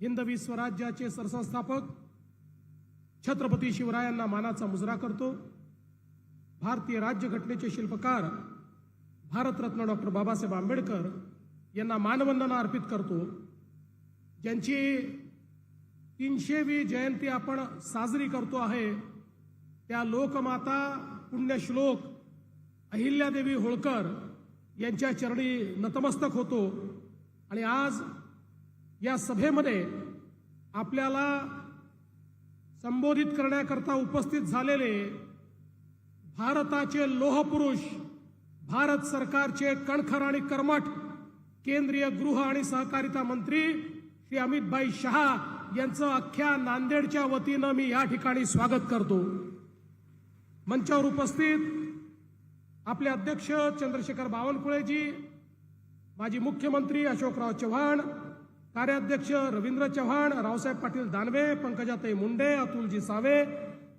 हिंदवी स्वराज्याचे सरसंस्थापक छत्रपती शिवरायांना मानाचा मुजरा करतो। भारतीय राज्यघटनेचे शिल्पकार भारतरत्न डॉक्टर बाबासाहेब आंबेडकर यांना मानवंदना अर्पित करतो। ज्यांची 300वी जयंती आपण साजरी करतो आहे त्या लोकमाता पुण्यश्लोक अहिल्यादेवी होळकर यांच्या चरणी नतमस्तक होतो। आणि आज या सभेमध्ये आपल्याला संबोधित करण्याकरता उपस्थित झालेले भारताचे लोहपुरुष, भारत सरकारचे कणखर आणि कर्मठ केंद्रीय गृह आणि सहकारिता मंत्री श्री अमितभाई शहा यांचं अख्ख्या नांदेडच्या वतीनं मी या ठिकाणी स्वागत करतो। मंचावर उपस्थित आपले अध्यक्ष चंद्रशेखर बावनकुळेजी, माजी मुख्यमंत्री अशोकराव चव्हाण, कार्याध्यक्ष रवींद्र चव्हाण, रावसाहेब पाटील दानवे, पंकजाताई मुंडे, अतुलजी सावे,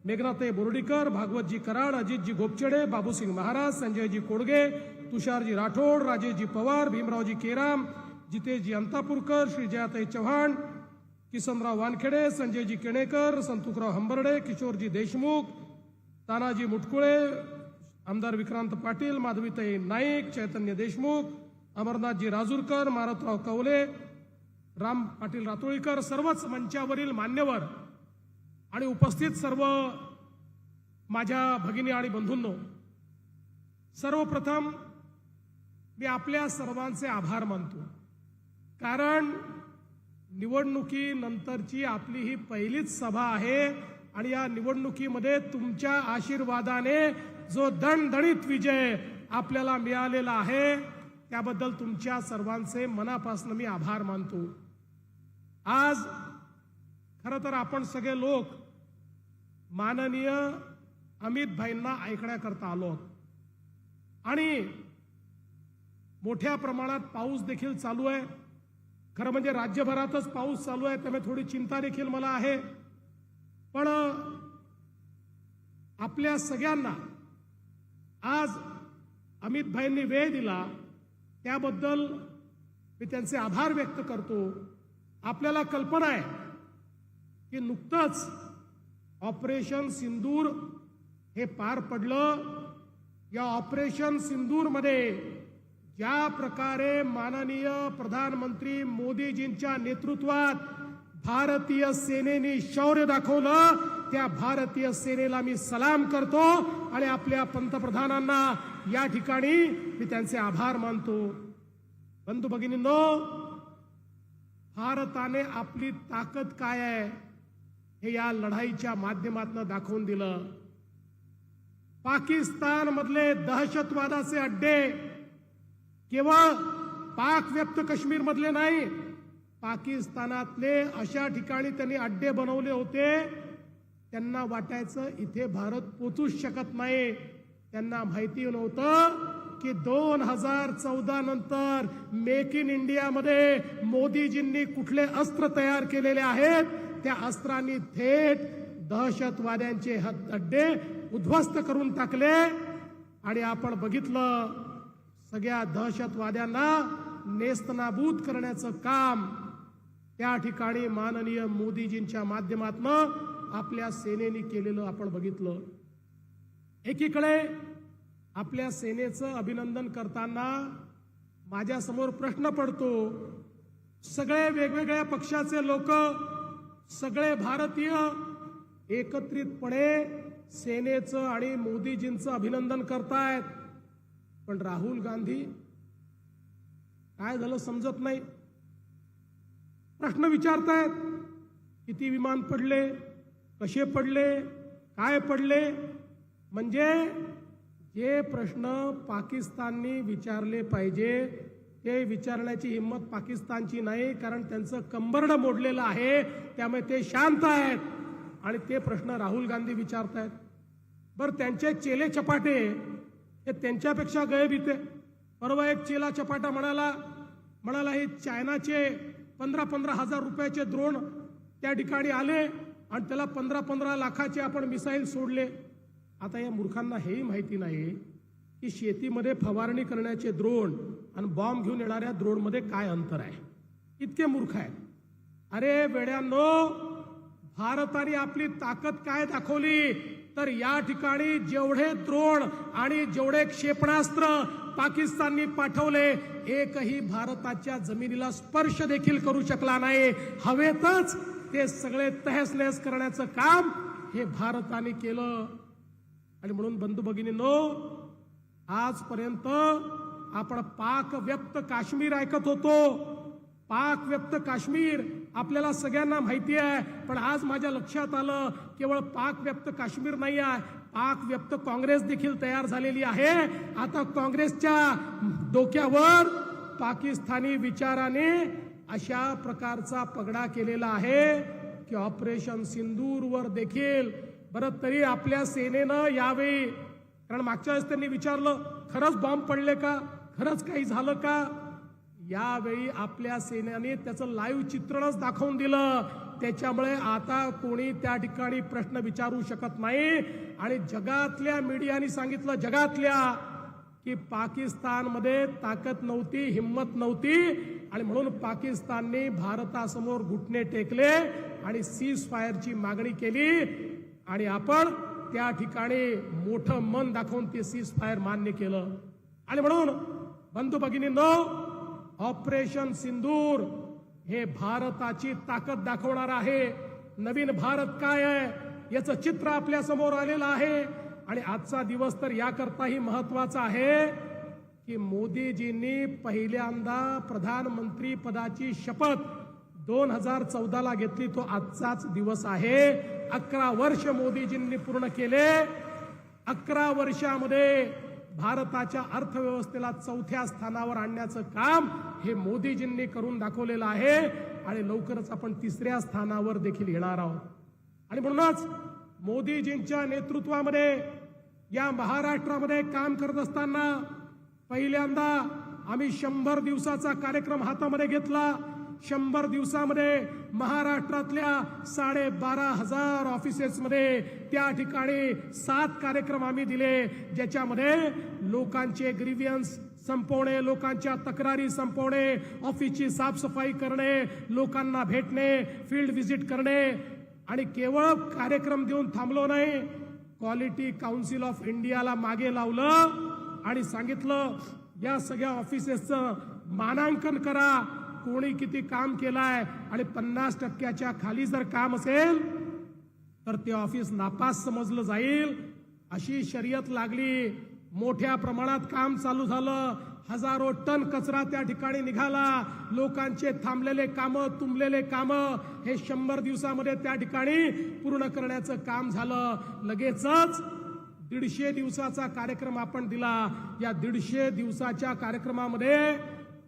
मेघनाताई बोर्डीकर, भागवतजी कराड, अजितजी गोपचडे, बाबूसिंग महाराज, संजयजी कोडगे, तुषारजी राठोड, राजेशजी पवार, भीमरावजी केराम, जितेशजी अंतापूरकर, श्रीजयाताई चव्हाण, किसनराव वानखेडे, संजयजी केणेकर, संतुकराव हंबर्डे, किशोरजी देशमुख, तानाजी मुटकुळे, आमदार विक्रांत पाटील, माधवीताई नाईक, चैतन्य देशमुख, अमरनाथजी राजूरकर, मारुतराव कवले, राम पाटील रातोळीकर, सर्वच मंचावरील मान्यवर आणि उपस्थित सर्व माझ्या भगिनी आणि बंधूंनो, सर्वप्रथम मी आपल्या सर्वांचे आभार मानतो। कारण निवडणुकीनंतरची आपली ही पहिलीच सभा आहे आणि या निवडणुकीमध्ये तुमच्या आशीर्वादाने जो दणदणीत विजय आपल्याला मिळालेला आहे त्याबद्दल तुमच्या सर्वांचे मनापासून मी आभार मानतो। आज खरं तर आपण सगळे लोक माननीय अमितभाईंना ऐकण्याकरता आलो आहोत आणि मोठ्या प्रमाणात पाऊस देखील चालू आहे। खरं म्हणजे राज्यभरातच पाऊस चालू आहे, त्यामुळे थोडी चिंता देखील मला आहे। पण आपल्या सगळ्यांना आज अमितभाईंनी वेळ दिला त्याबद्दल मी त्यांचे आभार व्यक्त करतो। आपल्याला कल्पना आहे की नुकतंच ऑपरेशन सिंदूर हे पार पडलं। या ऑपरेशन सिंदूरमध्ये ज्या प्रकारे माननीय प्रधानमंत्री मोदीजींच्या नेतृत्वात भारतीय सेनेने शौर्य दाखवलं त्या भारतीय सेनेला मी सलाम करतो आणि आपल्या पंतप्रधानांना या ठिकाणी मी त्यांचे आभार मानतो। बंधू भगिनींनो, भारताने आपली ताकद काय आहे हे या लढाईच्या माध्यमातून दाखवून दिलं। पाकिस्तान मधले दहशतवादाचे अड्डे केवळ पाक व्याप्त काश्मीर मधले नाही, पाकिस्तानातले अशा ठिकाणी त्यांनी अड्डे बनवले होते त्यांना वाटायचं इथे भारत पोचूच शकत नाही। त्यांना माहिती नव्हतं की 2014 नंतर मेक इन इंडिया मध्ये मोदीजींनी कुठले अस्त्र तयार केलेले आहेत, त्या अस्त्रांनी थेट दहशतवाद्यांचे अड्डे उद्ध्वस्त करून टाकले। आणि आपण बघितलं सगळ्या दहशतवाद्यांना नेस्तनाबूत करण्याचं काम त्या ठिकाणी माननीय मोदीजींच्या माध्यमातून आपल्या सेनेने केलेलं आपण बघितलं। एकीकडे आपल्या सेनेचं अभिनंदन करताना माझ्या समोर प्रश्न पडतो, सगळे वेगवेगळ्या पक्षाचे लोक, सगळे भारतीय एकत्रितपणे सेनेचं आणि मोदीजींचं अभिनंदन करतायत, पण राहुल गांधी काय झालं समजत नाही। प्रश्न विचारतायत, किती विमान पडले, कसे पडले, काय पडले, म्हणजे जे प्रश्न पाकिस्तानने विचारले पाहिजे ते विचारण्याची हिम्मत पाकिस्तानची नाही, कारण त्यांचं कंबरडं मोडलेलं आहे, त्यामुळे ते शांत आहेत आणि ते प्रश्न राहुल गांधी विचारतायत। बरं, त्यांचे चेले चपाटे हे त्यांच्यापेक्षा गयबीते। परवा एक चेला चपाटा म्हणाला हे चायनाचे 15-15 हजार रुपयाचे ड्रोन त्या ठिकाणी आले आणि त्याला 15-15 लाखाचे आपण मिसाईल सोडले। आता या मूर्खांना हेही माहिती नाही की शेतीमध्ये फवारणी करण्याचे ड्रोन आणि बॉम्ब घेऊन येणाऱ्या ड्रोनमध्ये काय अंतर आहे। इतके मूर्ख आहेत। अरे वेड्यांनो, भारताने आपली ताकद काय दाखवली तर या ठिकाणी जेवढे ड्रोन आणि जेवढे क्षेपणास्त्र पाकिस्ताननी पाठवले, एकही भारताच्या जमिनीला स्पर्श देखील करू शकला नाही. हवेतच ते सगळे तहस-नहस करण्याचं काम हे भारताने केलं. आणि म्हणून बंधू भगिनींनो, आजपर्यंत आपण पाक व्यक्त काश्मीर ऐकत होतो. पाक व्यक्त काश्मीर आपल्याला सगळ्यांना माहिती आहे, पण आज माझ्या लक्षात आलं केवळ पाक व्यक्त काश्मीर नाही आहे, पाक व्यक्त काँग्रेस देखील तयार झालेली आहे. आता काँग्रेसच्या डोक्यावर पाकिस्तानी विचाराने अशा प्रकारचा पगडा केलेला आहे की ऑपरेशन सिंदूरवर देखील बरं तरी आपल्या सेनेनं यावेळी, कारण मागच्या वेळेस त्यांनी विचारलं खरंच बॉम्ब पडले का, खरंच काही झालं का, यावेळी आपल्या सेनेने त्याचं लाईव्ह चित्रणच दाखवून दिलं. त्याच्यामुळे आता कोणी त्या ठिकाणी प्रश्न विचारू शकत नाही. आणि जगातल्या मीडियाने सांगितलं, जगातल्या, की पाकिस्तानमध्ये ताकद नव्हती, हिम्मत नव्हती, आणि म्हणून पाकिस्तानने भारतासमोर घुटणे टेकले आणि सीज फायरची मागणी केली. आणि आपण त्या ठिकाणी मोठं मन दाखवून ते सीज फायर मान्य केलं. आणि म्हणून बंधू भगिनींनो, ऑपरेशन सिंदूर हे भारताची ताकद दाखवणार आहे. नवीन भारत काय आहे याचं चित्र आपल्या समोर आलेलं आहे. आणि आजचा दिवस तर याकरताही महत्वाचा आहे की मोदीजींनी पहिल्यांदा प्रधानमंत्री पदाची शपथ 2014 ला घेतली. तो आजचाच दिवस आहे. 11 वर्ष मोदीजींनी पूर्ण केले. 11 वर्षामध्ये भारताच्या अर्थव्यवस्थेला 4थ्या स्थानावर आणण्याचं काम हे मोदीजींनी करून दाखवलेलं आहे. आणि लवकरच आपण 3ऱ्या स्थानावर देखील येणार आहोत. आणि म्हणूनच मोदीजींच्या नेतृत्वामध्ये या महाराष्ट्रामध्ये काम करत असताना पहिल्यांदा आम्ही 100 दिवसाचा कार्यक्रम हातामध्ये घेतला. 100 दिवसामध्ये महाराष्ट्रातल्या 12,500 ऑफिसेसमध्ये त्या ठिकाणी 7 कार्यक्रम आम्ही दिले, ज्याच्यामध्ये लोकांचे ग्रीव्हियन्स संपवणे, लोकांच्या तक्रारी संपवणे, ऑफिसची साफसफाई करणे, लोकांना भेटणे, फील्ड व्हिजिट करणे. आणि केवळ कार्यक्रम देऊन थांबलो नाही, क्वालिटी काउन्सिल ऑफ इंडियाला मागे लावलं आणि सांगितलं या सगळ्या ऑफिसेसचं मानांकन करा, कोणी किती काम केलंय, आणि 50% खाली जर काम असेल तर ते ऑफिस नापास समजलं जाईल. अशी शर्यत लागली. मोठ्या प्रमाणात काम चालू झालं. हजारो टन कचरा त्या ठिकाणी निघाला. लोकांचे थांबलेले कामं, तुंबलेले कामं हे 100 दिवसामध्ये त्या ठिकाणी पूर्ण करण्याचं काम झालं. लगेचच 150 दिवसाचा कार्यक्रम आपण दिला. या 150 दिवसाच्या कार्यक्रमामध्ये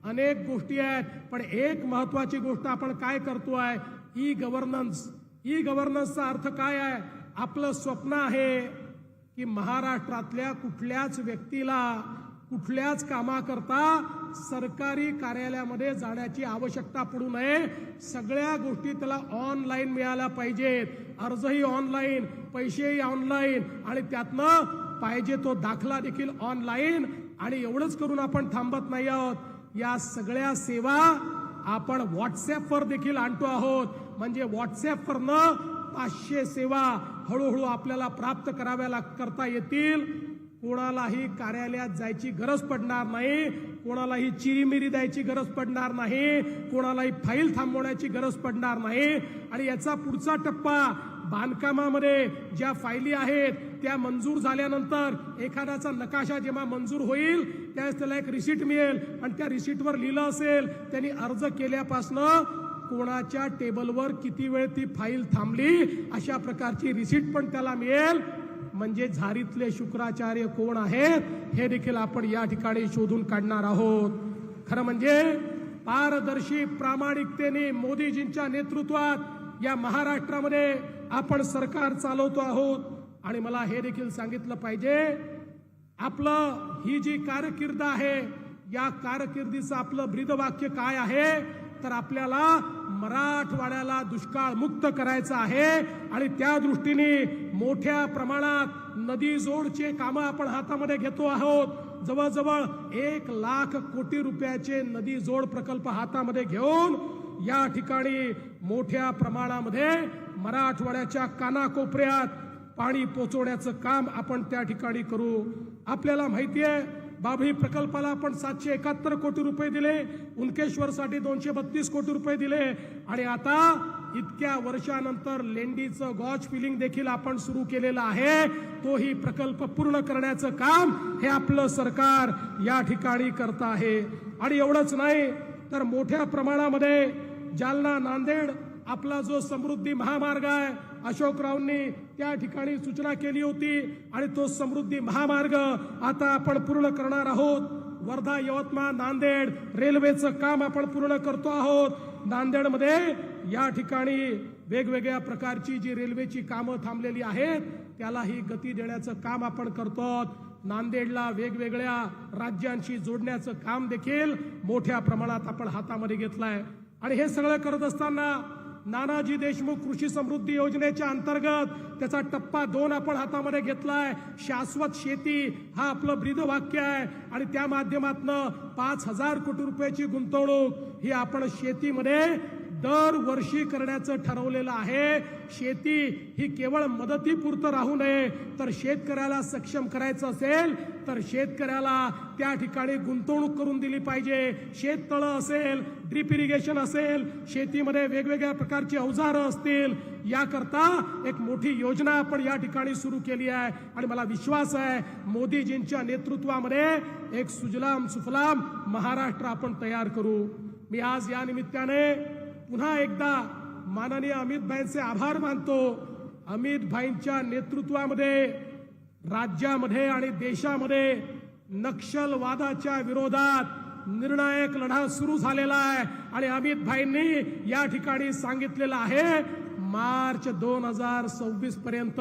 अनेक गोष्टी आहेत, पण एक महत्वाची गोष्ट आपण काय करतोय, ई गव्हर्नन्स. ई गव्हर्नन्सचा अर्थ काय आहे? आपलं स्वप्न आहे की महाराष्ट्रातल्या कुठल्याच व्यक्तीला कुठल्याच कामाकरता सरकारी कार्यालयामध्ये जाण्याची आवश्यकता पडू नये. सगळ्या गोष्टी त्याला ऑनलाईन मिळाल्या पाहिजेत. अर्जही ऑनलाईन, पैसेही ऑनलाईन, आणि त्यातनं पाहिजे तो दाखला देखील ऑनलाईन. आणि एवढंच करून आपण थांबत नाही आहोत. या सगळ्या सेवा आपण व्हॉट्सअपवर देखील आणतो आहोत. म्हणजे व्हॉट्सअपवरनं 500 सेवा हळूहळू आपल्याला प्राप्त करता येतील. कोणालाही कार्यालयात जायची गरज पडणार नाही, कोणालाही चिरीमिरी द्यायची गरज पडणार नाही, कोणालाही फाईल थांबवण्याची गरज पडणार नाही. आणि याचा पुढचा टप्पा, बांधकामामध्ये ज्या फायली आहेत त्या मंजूर झाल्यानंतर एखाद्याचा नकाशा जेव्हा मंजूर होईल त्यावेळेस त्याला एक रिसीट मिळेल, आणि त्या रिसीटवर लिहिलं असेल त्यांनी अर्ज केल्यापासनं कोणाच्या टेबलवर किती वेळ ती फाईल थांबली अशा प्रकारची रिसीट पण त्याला मिळेल. म्हणजे झारीतले शुक्राचार्य कोण आहेत हे देखील आपण या ठिकाणी शोधून काढणार आहोत. खरं म्हणजे पारदर्शी प्रामाणिकतेने मोदीजींच्या नेतृत्वात या महाराष्ट्रामध्ये आपण सरकार चालवतो आहोत. आणि मला हे देखील सांगितलं पाहिजे, आपलं ही जी कारकीर्द आहे या कारकिर्दीचं आपलं ब्रीदवाक्य काय आहे, तर आपल्याला मराठवाड्याला दुष्काळ मुक्त करायचं आहे. आणि त्या दृष्टीने मोठ्या प्रमाणात नदी जोडचे कामं आपण हातामध्ये घेतो आहोत. जवळजवळ 1 लाख कोटी रुपयाचे नदी जोड प्रकल्प हातामध्ये घेऊन या ठिकाणी मोठ्या प्रमाणामध्ये मराठवाड्याच्या कानाकोपऱ्यात पाणी पोहोचवण्याचं काम आपण त्या ठिकाणी करू. आपल्याला माहिती आहे बाभळी प्रकल्पाला आपण 771 कोटी रुपये दिले, उनकेश्वरसाठी 232 कोटी रुपये दिले आणि आता इतक्या वर्षानंतर लेंडीचं गॉज फिलिंग देखील आपण सुरू केलेलं आहे. तोही प्रकल्प पूर्ण करण्याचं काम हे आपलं सरकार या ठिकाणी करत आहे. आणि एवढंच नाही तर मोठ्या प्रमाणामध्ये जालना नांदेड आपला जो समृद्धी महामार्ग आहे अशोकरावांनी त्या ठिकाणी सूचना केली होती आणि तो समृद्धी महामार्ग आता आपण पूर्ण करणार आहोत. वर्धा यवतमाळ नांदेड रेल्वेचं काम आपण पूर्ण करतो आहोत. नांदेडमध्ये या ठिकाणी वेगवेगळ्या प्रकारची जी रेल्वेची कामं थांबलेली आहेत त्यालाही गती देण्याचं काम आपण करतो. नांदेडला वेगवेगळ्या राज्यांशी जोडण्याचं काम देखील मोठ्या प्रमाणात आपण हातामध्ये घेतलंय. आणि हे सगळं करत असताना नानाजी देशमुख कृषी समृद्धी योजनेच्या अंतर्गत त्याचा टप्पा 2 आपण हातामध्ये घेतलाय. शाश्वत शेती हा आपलं ब्रीदवाक्य आहे आणि त्या माध्यमातून 5,000 कोटी रुपयाची गुंतवणूक ही आपण शेतीमध्ये दरवर्षी करण्याचं ठरवलेलं आहे. शेती ही केवळ मदतीपुरतं राहू नये तर शेतकऱ्याला सक्षम करायचं असेल तर शेतकऱ्याला त्या ठिकाणी गुंतवणूक करून दिली पाहिजे. शेततळं असेल, ड्रिप इरिगेशन असेल, शेतीमध्ये वेगवेगळ्या प्रकारची अवजारं असतील, याकरता एक मोठी योजना आपण या ठिकाणी सुरू केली आहे. आणि मला विश्वास आहे मोदीजींच्या नेतृत्वामध्ये एक सुजलाम सुफलाम महाराष्ट्र आपण तयार करू. मी आज या निमित्ताने पुन्हा एकदा माननीय अमित भाईंचे आभार मानतो. अमित भाईंच्या नेतृत्वामध्ये राज्यामध्ये आणि देशामध्ये नक्षलवादाच्या विरोधात निर्णायक लढा सुरू झालेला आहे आणि अमित भाईंनी या ठिकाणी सांगितलेलं आहे मार्च 2026 पर्यंत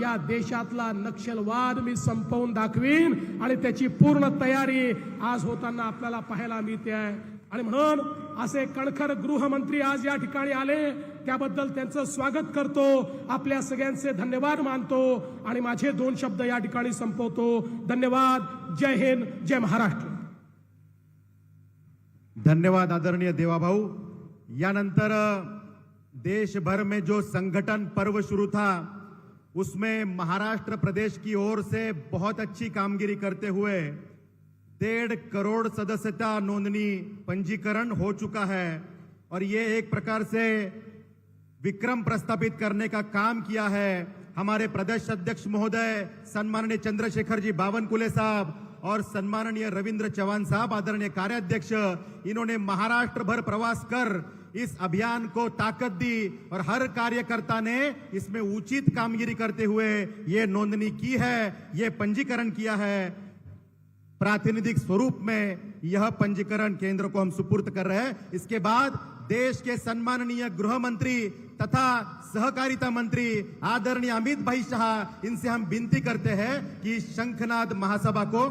या देशातला नक्षलवाद मी संपवून दाखवीन आणि त्याची पूर्ण तयारी आज होताना आपल्याला पाहायला मिळते आहे. आणि म्हणून असे कणखर गृहमंत्री आज या ठिकाणी आले त्याबद्दल त्यांचं स्वागत करतो. आपल्या सगळ्यांचे धन्यवाद मानतो आणि माझे 2 शब्द या ठिकाणी संपवतो. धन्यवाद. जय हिंद, जय महाराष्ट्र. धन्यवाद आदरणीय देवाभाऊ. यानंतर देश भर में जो संगठन पर्व शुरू था उसमें महाराष्ट्र प्रदेश की ओर से बहुत अच्छी कामगिरी करते हुए 1.5 करोड़ सदस्यता नोंदनी पंजीकरण हो चुका है और ये एक प्रकार से विक्रम प्रस्थापित करने का काम किया है. हमारे प्रदेश अध्यक्ष महोदय सम्माननीय चंद्रशेखर जी बावनकुले साहब और सम्माननीय रविंद्र चौहान साहब आदरणीय कार्याध्यक्ष, इन्होंने महाराष्ट्र भर प्रवास कर इस अभियान को ताकत दी और हर कार्यकर्ता ने इसमें उचित कामगिरी करते हुए ये नोंदनी की है, ये पंजीकरण किया है. प्रातिनिधिक स्वरूप में यह पंजीकरण केंद्र को हम सुपुर्द कर रहे हैं. इसके बाद देश के सम्माननीय गृह मंत्री तथा सहकारिता मंत्री आदरणीय अमित भाई शाह, इनसे हम विनती करते हैं कि शंखनाद महासभा को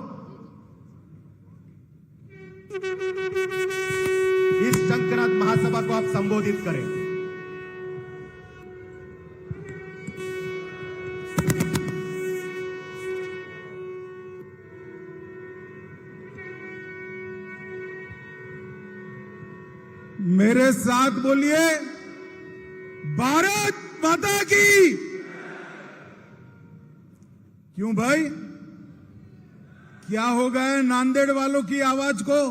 इस शंखनाद महासभा को आप संबोधित करें. मेरे साथ बोलिए, भारत माता की. क्यों भाई, क्या हो गया नांदेड़ वालों की आवाज को?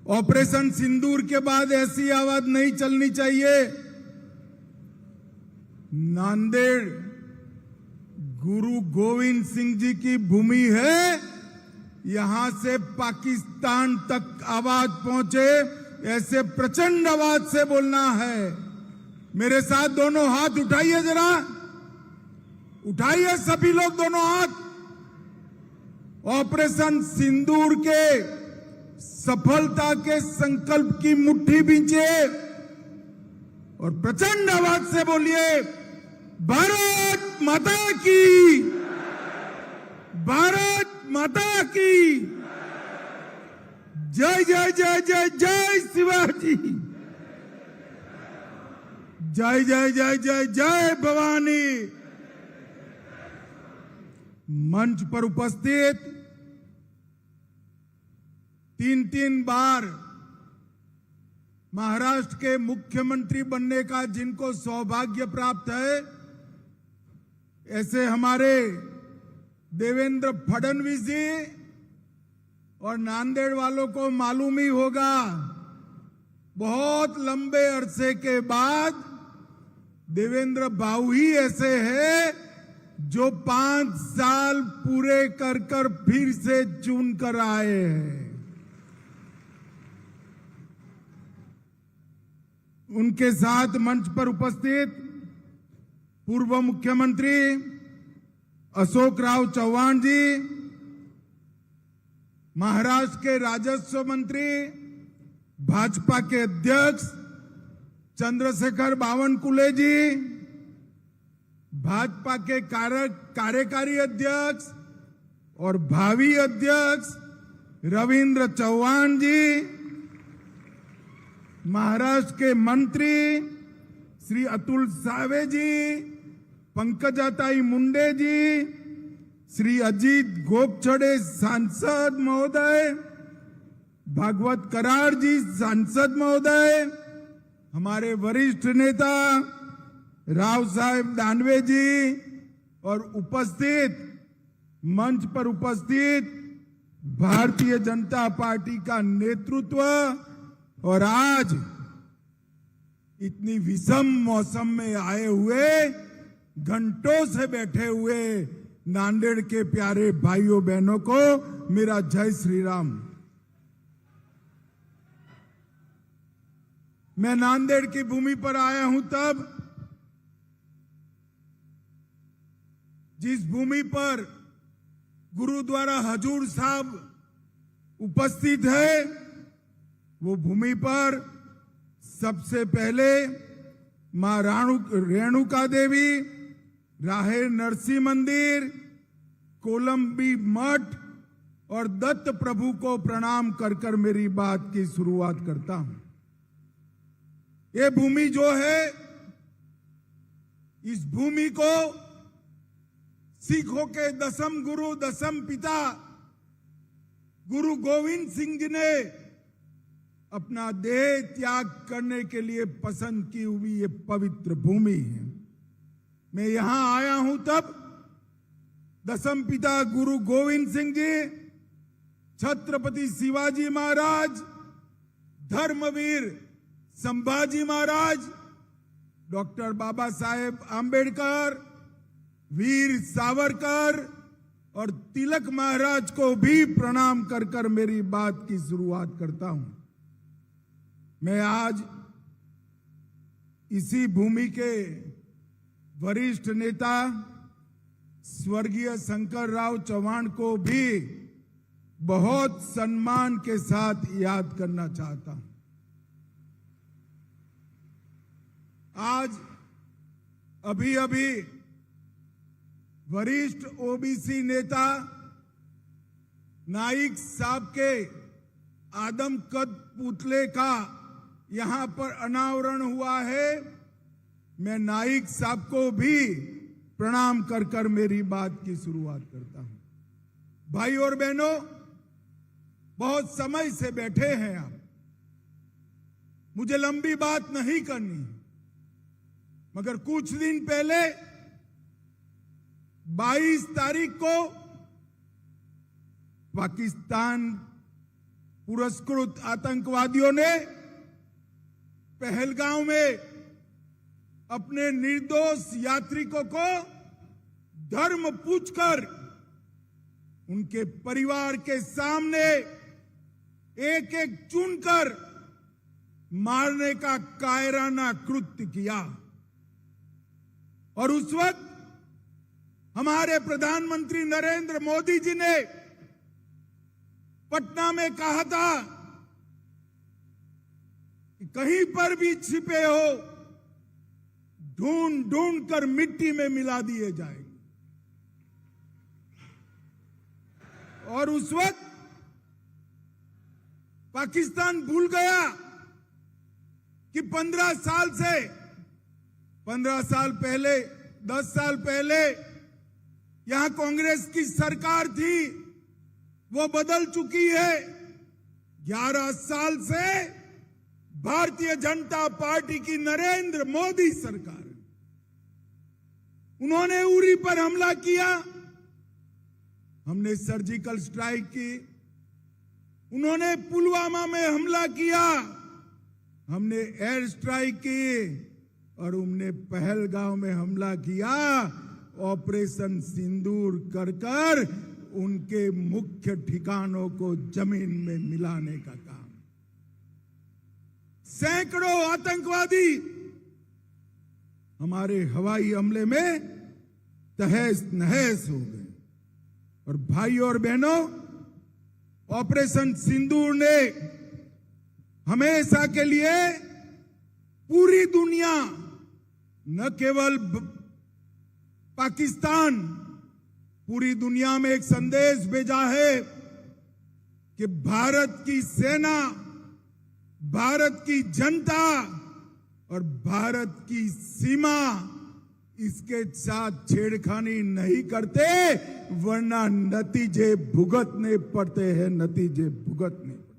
ऑपरेशन सिंदूर के बाद ऐसी आवाज नहीं चलनी चाहिए. नांदेड़ गुरु गोविंद सिंह जी की भूमि है. यहां से पाकिस्तान तक आवाज पहुंचे ऐसे प्रचंड आवाज से बोलना है. मेरे साथ दोनों हाथ उठाइए, जरा उठाइए सभी लोग दोनों हाथ. ऑपरेशन सिंदूर के सफलता के संकल्प की मुट्ठी बींचे और प्रचंड आवाज से बोलिए, भारत माता की, भारत माता की. जय जय जय जय जय शिवाजी. जय जय जय जय जय भवानी. मंच पर उपस्थित 3 बार महाराष्ट्र के मुख्यमंत्री बनने का जिनको सौभाग्य प्राप्त है, ऐसे हमारे देवेंद्र फडणवीस जी और नांदेड़ वालों को मालूम ही होगा, बहुत लंबे अरसे के बाद देवेंद्र बाबू ही ऐसे हैं जो 5 साल पूरे कर फिर से चुन कर आए हैं। उनके साथ मंच पर उपस्थित पूर्व मुख्यमंत्री अशोक राव चौहान जी, महाराष्ट्र के राजस्व मंत्री, भाजपा के अध्यक्ष चंद्रशेखर बावनकुले जी, भाजपा के कार्यकारी अध्यक्ष और भावी अध्यक्ष रविंद्र चौहान जी, महाराष्ट्र के मंत्री श्री अतुल सावे जी, पंकजाताई मुंडे जी, श्री अजीत गोपछड़े सांसद महोदय, भागवत कराड़ जी सांसद महोदय, हमारे वरिष्ठ नेता राव साहेब दानवे जी और उपस्थित मंच पर उपस्थित भारतीय जनता पार्टी का नेतृत्व और आज इतनी विषम मौसम में आए हुए, घंटों से बैठे हुए नांदेड़ के प्यारे भाइयों बहनों को मेरा जय श्री राम। मैं नांदेड़ की भूमि पर आया हूं तब जिस भूमि पर गुरुद्वारा हजूर साहब उपस्थित है, वो भूमि पर सबसे पहले मां रेणुका देवी, राहे नरसिंह मंदिर, कोलंबी मठ और दत्त प्रभु को प्रणाम कर मेरी बात की शुरुआत करता हूं। ये भूमि जो है, इस भूमि को सिखों के दसम गुरु, दसम पिता गुरु गोविंद सिंह जी ने अपना देह त्याग करने के लिए पसंद की हुई ये पवित्र भूमि है। मैं यहां आया हूं तब दसम पिता गुरु गोविंद सिंह जी, छत्रपति शिवाजी महाराज, धर्मवीर संभाजी महाराज, डॉक्टर बाबा साहेब आंबेडकर, वीर सावरकर और तिलक महाराज को भी प्रणाम कर मेरी बात की शुरुआत करता हूं। मैं आज इसी भूमि के वरिष्ठ नेता स्वर्गीय शंकर राव चौहान को भी बहुत सम्मान के साथ याद करना चाहता हूं। आज अभी वरिष्ठ ओबीसी नेता नाइक साहब के आदमकद पुतले का यहां पर अनावरण हुआ है। मैं नाइक साहब को भी प्रणाम कर मेरी बात की शुरुआत करता हूं। भाई और बहनों, बहुत समय से बैठे हैं आप, मुझे लंबी बात नहीं करनी, मगर कुछ दिन पहले 22 तारीख को पाकिस्तान पुरस्कृत आतंकवादियों ने पहलगांव में अपने निर्दोष यात्रिकों को धर्म पूछकर उनके परिवार के सामने एक एक चुनकर मारने का कायराना कृत्य किया। और उस वक्त हमारे प्रधानमंत्री नरेंद्र मोदी जी ने पटना में कहा था कि कहीं पर भी छिपे हो, ढूंढ कर मिट्टी में मिला दिए जाएंगे। और उस वक्त पाकिस्तान भूल गया कि 15 साल पहले 10 साल पहले यहां कांग्रेस की सरकार थी, वो बदल चुकी है। 11 साल से भारतीय जनता पार्टी की नरेंद्र मोदी सरकार, उन्होंने उरी पर हमला किया, हमने सर्जिकल स्ट्राइक की। उन्होंने पुलवामा में हमला किया, हमने एयर स्ट्राइक की। और उन्होंने पहलगांव में हमला किया, ऑपरेशन सिंदूर कर कर उनके मुख्य ठिकानों को जमीन में मिलाने का काम। सैकड़ों आतंकवादी हमारे हवाई हमले में तहस नहस हो गए। और भाइयों और बहनों, ऑपरेशन सिंदूर ने हमेशा के लिए पूरी दुनिया, न केवल पाकिस्तान, पूरी दुनिया में एक संदेश भेजा है कि भारत की सेना, भारत की जनता और भारत की सीमा इसके साथ छेड़खानी नहीं करते, वरना नतीजे भुगतने पड़ते हैं, नतीजे भुगतने पड़ते।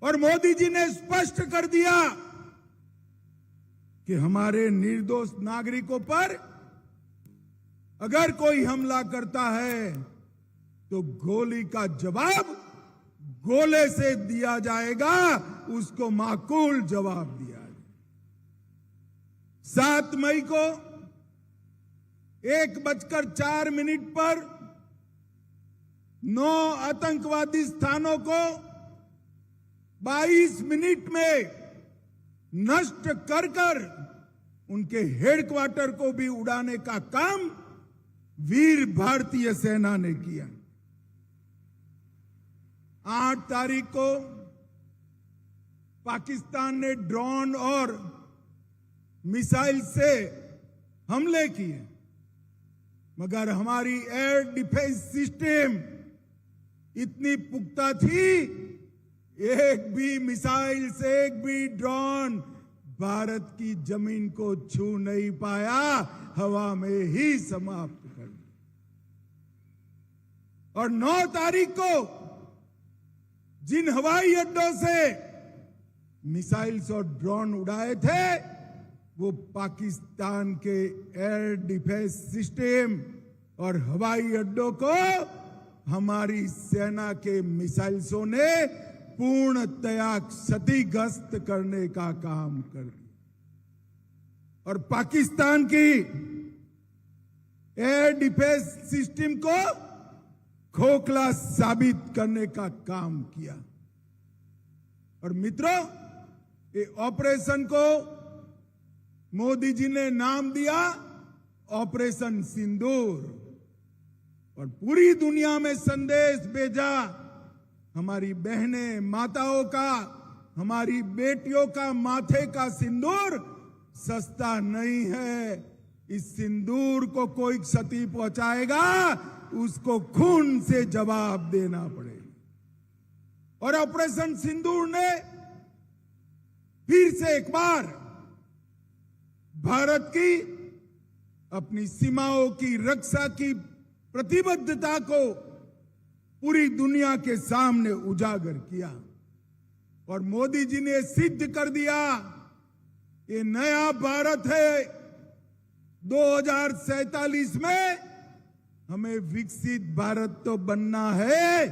और मोदी जी ने स्पष्ट कर दिया कि हमारे निर्दोष नागरिकों पर अगर कोई हमला करता है तो गोली का जवाब गोले से दिया जाएगा, उसको माकूल जवाब दिया जाएगा। 7 मई को 1:04 पर 9 आतंकवादी स्थानों को 22 मिनट में नष्ट कर कर उनके हेडक्वार्टर को भी उड़ाने का काम वीर भारतीय सेना ने किया। 8 तारीख को पाकिस्तान ने ड्रोन और मिसाइल से हमले किए, मगर हमारी एयर डिफेंस सिस्टम इतनी पुख्ता थी, एक भी मिसाइल से एक भी ड्रोन भारत की जमीन को छू नहीं पाया, हवा में ही समाप्त कर दिया। और 9 तारीख को जिन हवाई अड्डों से मिसाइल्स और ड्रोन उड़ाए थे, वो पाकिस्तान के एयर डिफेंस सिस्टम और हवाई अड्डों को हमारी सेना के मिसाइल्सों ने पूर्णतया क्षतिग्रस्त करने का काम कर दिया। और पाकिस्तान की एयर डिफेंस सिस्टम को खोखला साबित करने का काम किया। और मित्रों, ये ऑपरेशन को मोदी जी ने नाम दिया ऑपरेशन सिंदूर, और पूरी दुनिया में संदेश भेजा, हमारी बहनें, माताओं का, हमारी बेटियों का माथे का सिंदूर सस्ता नहीं है। इस सिंदूर को कोई क्षति पहुंचाएगा, उसको खून से जवाब देना पड़ेगा। और ऑपरेशन सिंदूर ने फिर से एक बार भारत की अपनी सीमाओं की रक्षा की प्रतिबद्धता को पूरी दुनिया के सामने उजागर किया। और मोदी जी ने सिद्ध कर दिया, ये नया भारत है। 2047 में हमें विकसित भारत तो बनना है,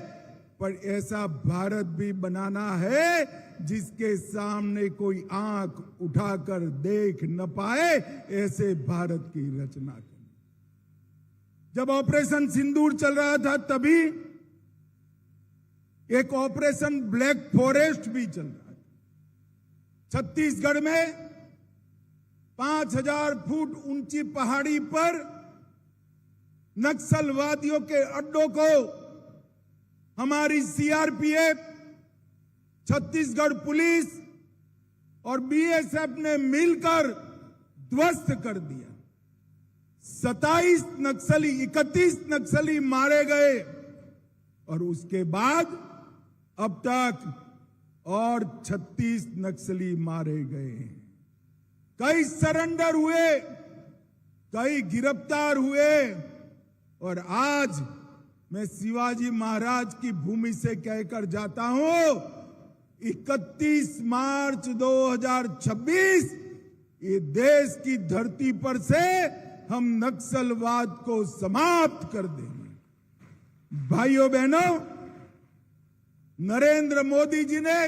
पर ऐसा भारत भी बनाना है जिसके सामने कोई आंख उठाकर देख न पाए, ऐसे भारत की रचना करनी। जब ऑपरेशन सिंदूर चल रहा था, तभी एक ऑपरेशन ब्लैक फॉरेस्ट भी चल रहा था। छत्तीसगढ़ में 5000 फुट ऊंची पहाड़ी पर नक्सलवादियों के अड्डों को हमारी सीआरपीएफ, छत्तीसगढ़ पुलिस और बीएसएफ ने मिलकर ध्वस्त कर दिया। 31 नक्सली मारे गए, और उसके बाद अब तक और 36 नक्सली मारे गए। कई सरेंडर हुए, कई गिरफ्तार हुए। और आज मैं शिवाजी महाराज की भूमि से कहकर जाता हूं, 31 मार्च 2026 ये देश की धरती पर से हम नक्सलवाद को समाप्त कर देंगे। भाइयों बहनों, नरेंद्र मोदी जी ने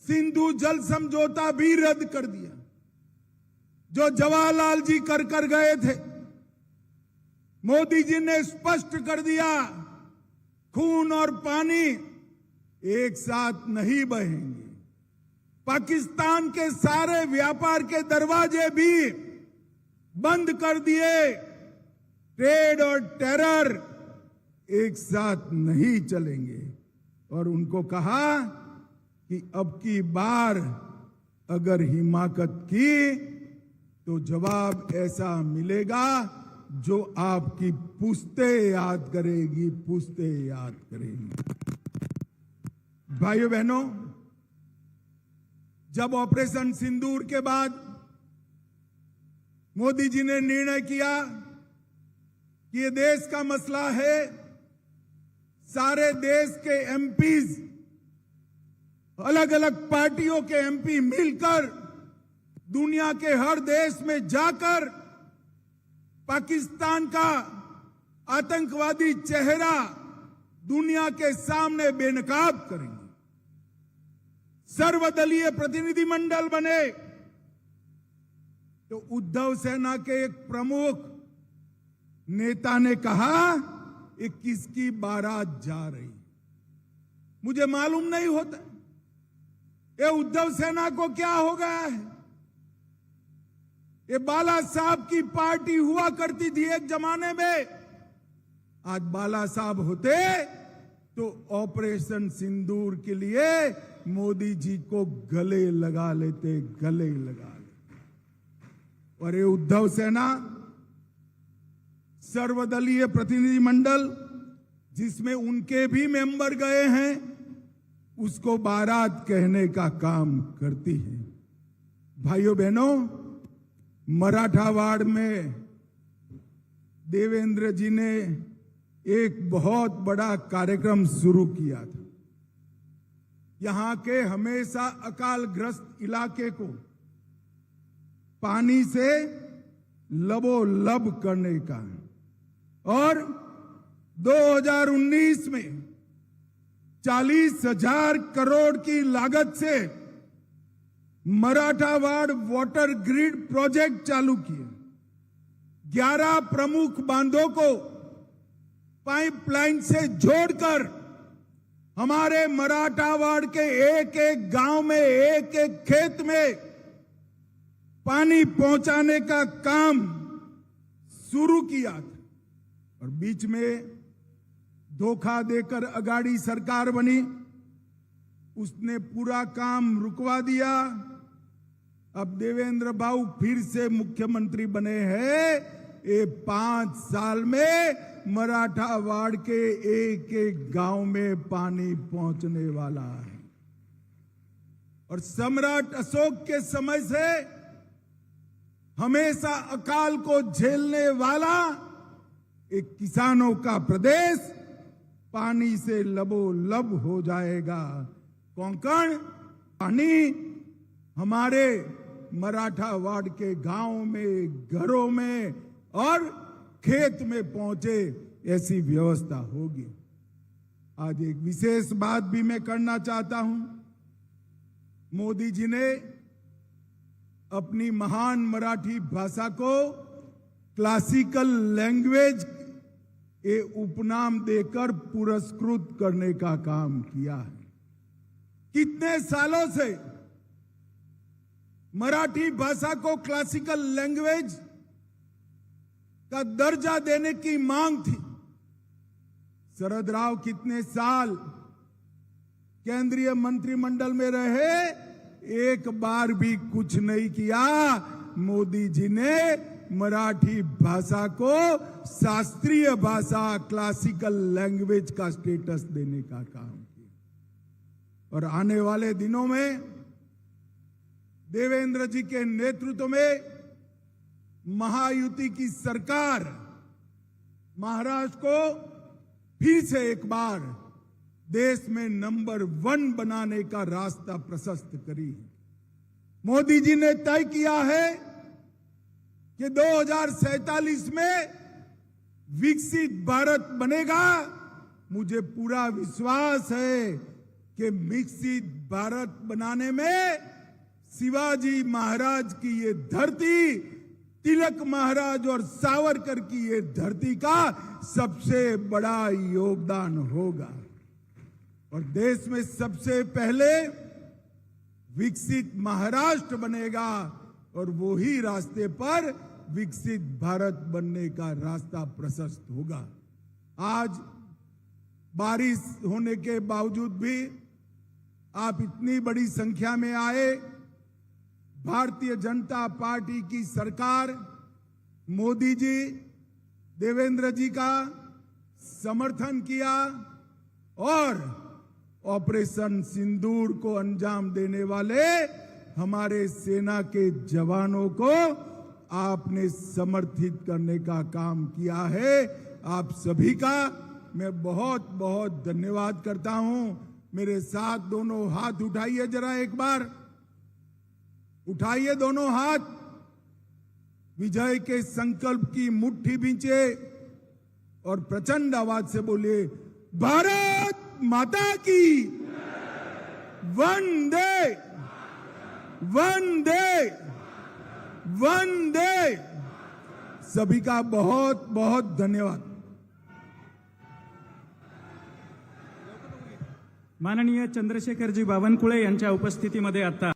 सिंधु जल समझौता भी रद्द कर दिया, जो जवाहरलाल जी कर गए थे। मोदी जी ने स्पष्ट कर दिया, खून और पानी एक साथ नहीं बहेंगे। पाकिस्तान के सारे व्यापार के दरवाजे भी बंद कर दिए। ट्रेड और टेरर एक साथ नहीं चलेंगे। और उनको कहा कि अब की बार अगर हिमाकत की तो जवाब ऐसा मिलेगा जो आपकी पुश्तें याद करेगी, पुश्तें याद करेगी। भाइयों बहनों, जब ऑपरेशन सिंदूर के बाद मोदी जी ने निर्णय किया कि ये देश का मसला है, सारे देश के एमपीज, अलग अलग पार्टियों के एमपी मिलकर दुनिया के हर देश में जाकर पाकिस्तान का आतंकवादी चेहरा दुनिया के सामने बेनकाब करेंगे। सर्वदलीय प्रतिनिधिमंडल बने तो उद्धव सेना के एक प्रमुख नेता ने कहा ये किसकी बारात जा रही, मुझे मालूम नहीं होता ये उद्धव सेना को क्या हो गया है। ये बाला साहब की पार्टी हुआ करती थी एक जमाने में, आज बाला साहब होते तो ऑपरेशन सिंदूर के लिए मोदी जी को गले लगा लेते, गले लगा लेते। और ये उद्धव सेना सर्वदलीय प्रतिनिधिमंडल जिसमें उनके भी मेंबर गए हैं, उसको बारात कहने का काम करती है। भाइयों बहनों, मराठावाड़ में देवेंद्र जी ने एक बहुत बड़ा कार्यक्रम शुरू किया था। यहां के हमेशा अकालग्रस्त इलाके को पानी से लबोलब करने का, और 2019 में 40,000 करोड़ की लागत से मराठावाड़ वाटर ग्रिड प्रोजेक्ट चालू किए। 11 प्रमुख बांधों को पाइपलाइन से जोड़कर हमारे मराठावाड़ के एक एक गांव में, एक एक खेत में पानी पहुंचाने का काम शुरू किया था। और बीच में धोखा देकर अगाड़ी सरकार बनी, उसने पूरा काम रुकवा दिया। अब देवेंद्र बाबू फिर से मुख्यमंत्री बने हैं। ये 5 साल में मराठावाड़ के एक एक गांव में पानी पहुंचने वाला है। और सम्राट अशोक के समय से हमेशा अकाल को झेलने वाला एक किसानों का प्रदेश पानी से लबोलब हो जाएगा। कोंकण पानी हमारे मराठावाड़ के गांव में, घरों में और खेत में पहुंचे, ऐसी व्यवस्था होगी। आज एक विशेष बात भी मैं करना चाहता हूं। मोदी जी ने अपनी महान मराठी भाषा को क्लासिकल लैंग्वेज ये उपनाम देकर पुरस्कृत करने का काम किया है। कितने सालों से मराठी भाषा को क्लासिकल लैंग्वेज का दर्जा देने की मांग थी। शरद राव कितने साल केंद्रीय मंत्रिमंडल में रहे, एक बार भी कुछ नहीं किया। मोदी जी ने मराठी भाषा को शास्त्रीय भाषा, क्लासिकल लैंग्वेज का स्टेटस देने का काम किया। और आने वाले दिनों में देवेंद्र जी के नेतृत्व में महायुति की सरकार महाराष्ट्र को फिर से एक बार देश में नंबर 1 बनाने का रास्ता प्रशस्त करी है। मोदी जी ने तय किया है कि 2047 में विकसित भारत बनेगा। मुझे पूरा विश्वास है कि विकसित भारत बनाने में शिवाजी महाराज की ये धरती, तिलक महाराज और सावरकर की ये धरती का सबसे बड़ा योगदान होगा और देश में सबसे पहले विकसित महाराष्ट्र बनेगा और वो ही रास्ते पर विकसित भारत बनने का रास्ता प्रशस्त होगा। आज बारिश होने के बावजूद भी आप इतनी बड़ी संख्या में आए। भारतीय जनता पार्टी की सरकार, मोदी जी, देवेंद्र जी का समर्थन किया और ऑपरेशन सिंदूर को अंजाम देने वाले हमारे सेना के जवानों को आपने समर्थित करने का काम किया है। आप सभी का मैं बहुत बहुत धन्यवाद करता हूं। मेरे साथ दोनों हाथ उठाइए, जरा एक बार उठाइए दोनों हाथ। विजय के संकल्प की मुट्ठी बींचे और प्रचंड आवाज से बोलिए, भारत माता की वंदे वंदे वंदे। सभी का बहुत बहुत धन्यवाद। माननीय चंद्रशेखरजी बावनकुळे यांच्या उपस्थितीमध्ये आता